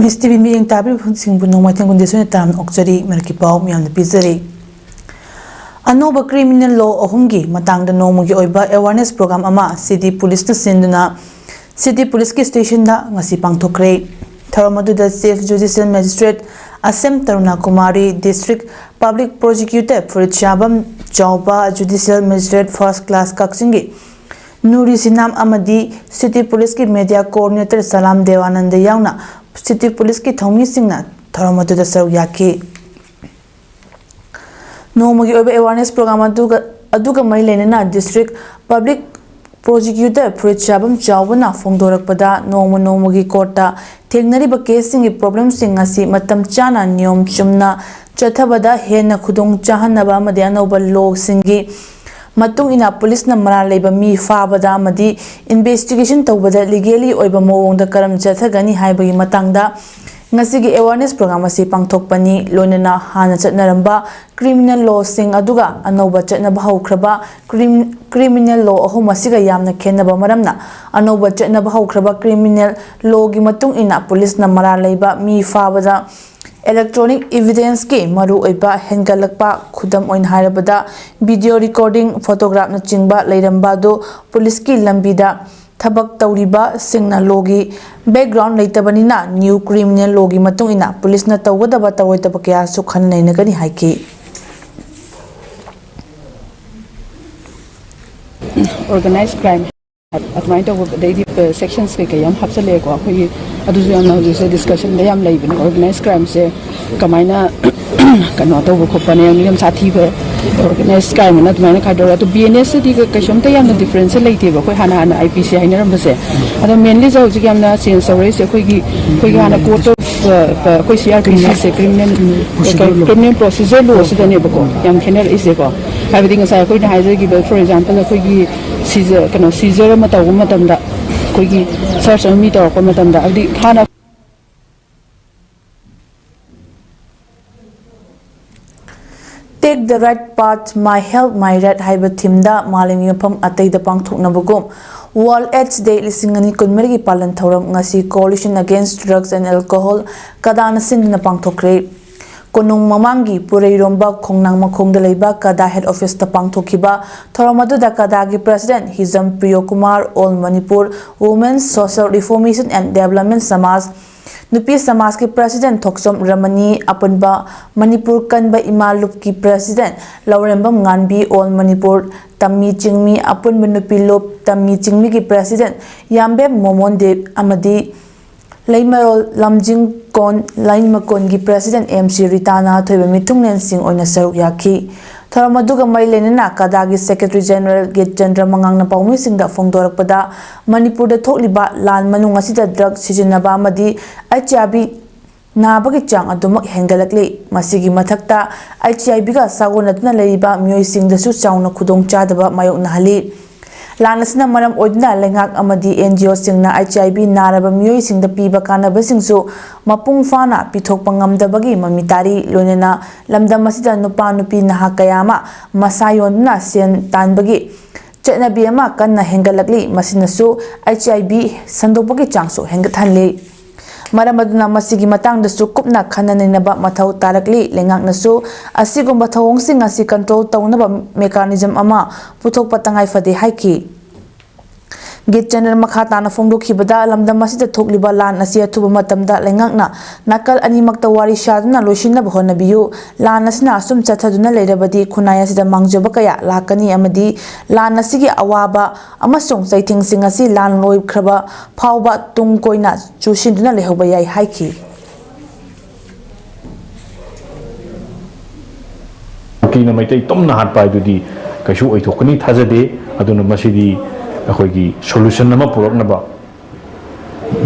Police TV meeting tabi singbu no mathang condition tam okchari merki pau myam pizari anoba criminal law ohumgi matang da nomugi oiba awareness program ama city police na sinduna city police ki station da ngasi pangthokre tharamadu da chief judicial magistrate Asem Taruna Kumari district public prosecutor for Chabam Chauba judicial magistrate first class kaksingi Nuri Sinam Amadi city police ki media coordinator Salam Devananda yauna city police ki thomi singna tharamadu da saru yaki nomugi oiba awareness program aduga mai lenena district public prosecutor for Chabam Chaubana Fongdorakpada nomugi courta Tegnariba casing problem singasi matam chana nyom chumna chathabada hena khudong chahanaba madianoba log singi matung ina police na mara leba mi fabada madi investigation tawbada legally oiba mawongda karam chathagani haibagi matangda ngasigi awareness program asi pangthokpani loinana hana chatnaramba criminal law sing aduga anoba chatnaba haukraba criminal law ahum asiga yamna khenaba maramna anoba chatnaba haukraba criminal law gi matung ina police na mara leba mi fabada electronic evidence ke maru oiba hengalakpa khudam oin harabada video recording photograph na chingba leiramba do police ki lambida thabak tawriba singna logi background leitabanina new criminal logi matung ina police na tawgadaba tawoitaba kya su khanai na gani haiki organized crime at mind of the sections ke yam hapsale ko khoi adu yam na discussion le yam leibin organized crime se kamaina kano to ko pane yam sathi be organized crime na tmaina khadora to bns di ka shomta yam na difference leite ba khoi hana ipc haina ram se ada mainly so ji yam na sense away se khoi hana court of khoi crpc se criminal procedure law se dane ba ko yam khenel is ko everything sai khoi na haje gi for example khoi gi seizure kano seizure ma taw ma tamda khoi gi search mi taw ko ma tamda adi hana Take the right path, my health, my right haiba thimda maling yopam atay da pangthokna bugum World AIDS Day lisingani kunmergi palan thoram ngasi coalition against drugs and alcohol kadana sindna pangthokre konung mamangi pureiromba khongnang makhongda leiba kada head office ta pangthokiba thoramadu da kada gi president Hizam Priyokumar All Manipur Women's Social Reformation and Development Samaj Nupi Samaj ki President Thoksom Ramani Apunba Manipur Kanba Imalup ki President Laurembam Nganbi All Manipur Tammi Chingmi Apunba Nupi Lop Tammi Chingmi ki President Yambe Momonde Amadi Laimarol Lamjing Kon Laimakon ki President MC Ritana Thoiba Mitungnen Singh oina saruk yaki Tharamaduga mai lenena kadagi Secretary General Gate Chandra Mangang na paumi singda fongdorakpada Manipur da thokliba lan manung asida drug sijinaba amadi HIV nabagi chang adumak hengalakli masigi mathakta HIV ga sagonatna leiba myoi singda su chauna khudong chadaba mayok nahali Lanasna maram odna lengak amadi NGO singna HIV naraba myoi singda piba kanaba singsu mapung fana pithok pangamdabagi mamitari lonena lamdam asida nupa nupi naha kayama masayonna sen tanbagi chetnabi ama kanna hengalakli masinasu HIV sandopagi changso hengathanli Maramaduna masigi matang da su kupna khananaba mathau tarakli lengak nasu asigumba thawong sing asi control tawnaba mechanism ama puthok patangai fade haiki Gate General Makhata na fongdo khibada lamdam masida thokliba lan asi athuba matamda lengakna nakal ani makta wari shaduna loishinna bhona biyu lan asina asum chathaduna leirabadi khunaya sida mangjoba kaya lakani amadi lan asigi awaba amasung saithing singasi lan loi khraba phawba tung koina chushinduna lehoba yai haiki kina mai tai tomna hat pai dudi kaishu oi thokani thajade aduna masidi akhoi solution nama puraknaba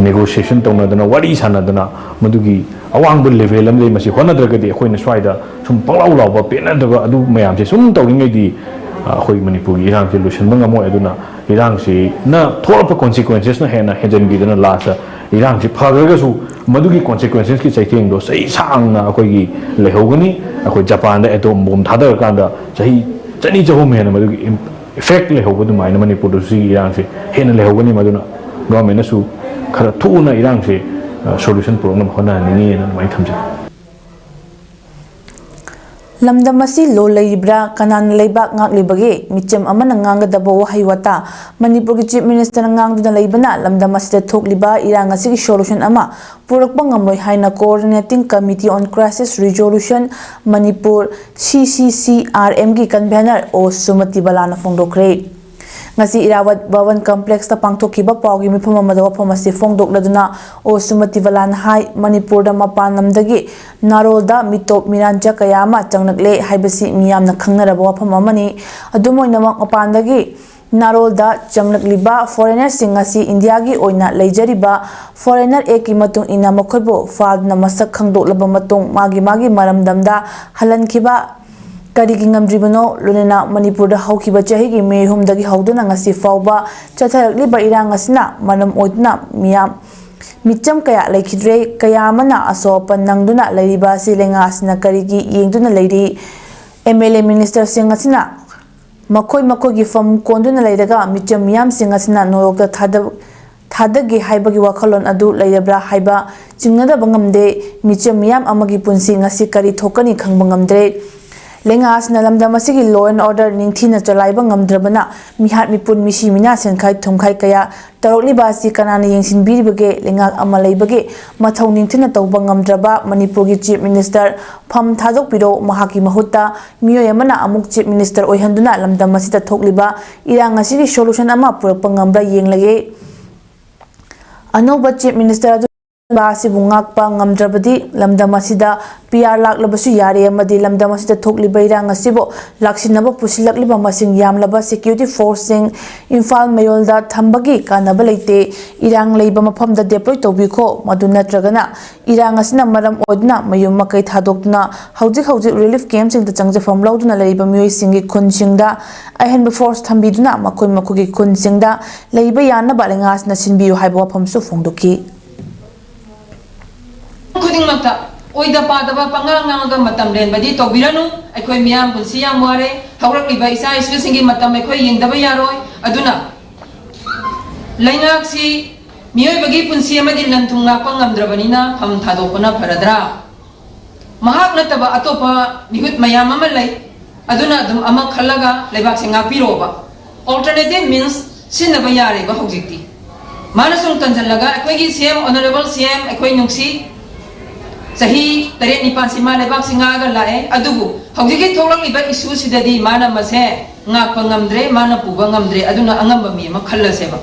negotiation tawna wari sanadana madugi awangbu level amde masi honadragadi akhoi na swaida sum panglaw lawba penadaba adu mayam se sum tawringai di akhoi manipur irang solution bangamo aduna irang se na thorapa consequences na hena hejen bidana lasa irang se phagaga su madugi consequences ki chaiteng do sei sangna akhoi lehogani akhoi japan da atom bomb thadar kanda sahi chani jahom hena madugi effect le hobo dumai na manipur si irang se hena le hobani maduna government su khara thuna irang se solution program hona ningi na mai thamje lamdam asi lo leibra kanan leibak ngak libage micham amana ngangdaba wahai wata Manipur ki chief minister ngangduna leibana lamdam asida thokliba irang asi ki solution ama purakpa ngamloi haina coordinating committee on crisis resolution Manipur CCCRM ki convener o Sumati Balana fongdokre ngasi Irawat Bhavan complex ta pangthokiba pawgi mifam amada wafam asi fongdokladuna o Sumati Balana hai Manipur da mapan namdagi narolda mitop miranja kayama changnakle haibasi miyamna khangnaraba wafam amani adumoinamak mapandagi narolda changnakliba foreigner singasi India gi oina leijariba foreigner eki matung ina makhoibo fadna masak khangdoklaba matung magi maramdamda halankhiba karigi ngamdribano lunena Manipur da haukiba chahigi me humdagi hauduna ngasi fawba chatharakliba irang asina manam oidna miyam micham kaya laikhidre kaya mana asopa nangduna leiriba silenga asina karigi yengduna leiri MLA minister sing asina makhoi gi fam konduna leiraga micham miyam sing asina noyokta thadagi haibagi wakhalon adu leirabra haiba chingnada bangamde micham miyam amagi punsi ngasi kari thokani khangba ngamdre lenga asna lamdam asigi law and order ningthina chalaiba ngamdrabana mihat mipun misi mina senkhai thumkhai kaya tarokli basi kanana yengsin biribage lenga amalaibage mathau ningthina tawba ngamdraba Manipur gi chief minister pham thadok piro mahaki mahutta miyo yamana amuk chief minister oihanduna lamdam asita thokliba irang asigi solution ama purakpa ngambra yenglage anoba chief minister basi bungakpa ngamdrabadi lamdam asida PR laklabasu yare amadi lamdam asida thokliba irang asibo laksinaba pusilakliba masing yamlaba security forcing Imphal mayolda thambagi kanaba leite irang leiba mafamda deploy tobikho madu natragana irang asina maram odna mayum makai thadokna hauzik relief camp sing ta changje fam lauduna leiba miyoi singi khunsingda ahenba force thambiduna makhogi khunsingda leiba yana balenga asna sinbiyu haiba famsu fongdoki khudingmakta oida padaba pangangaga matam renbadi tobiranu aikoi miyam punsi yam ware haurakliba isa isu singi matam aikoi yengdaba yaroi aduna laingak si miyoi bagi punsi amadi lanthungna pangamdrabanina pham thadokona pharadra mahak nataba atopa mihut mayam amalai aduna dum amak khalaga lebak singa piroba alternative means sinaba yare ba hojikti manasung tanjalaga aikoi gi CM honorable CM aikoi nungsi sahi taret nipan sima lebak singaga lae adugu hawjigi thoklakliba issue sidadi mana mase ngakpa ngamdre mana puba ngamdre aduna angamba mi ma khallaseba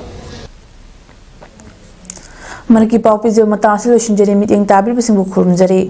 Manaki Paupi Mata Solution Jeremy Tabri Singh Kurumjari.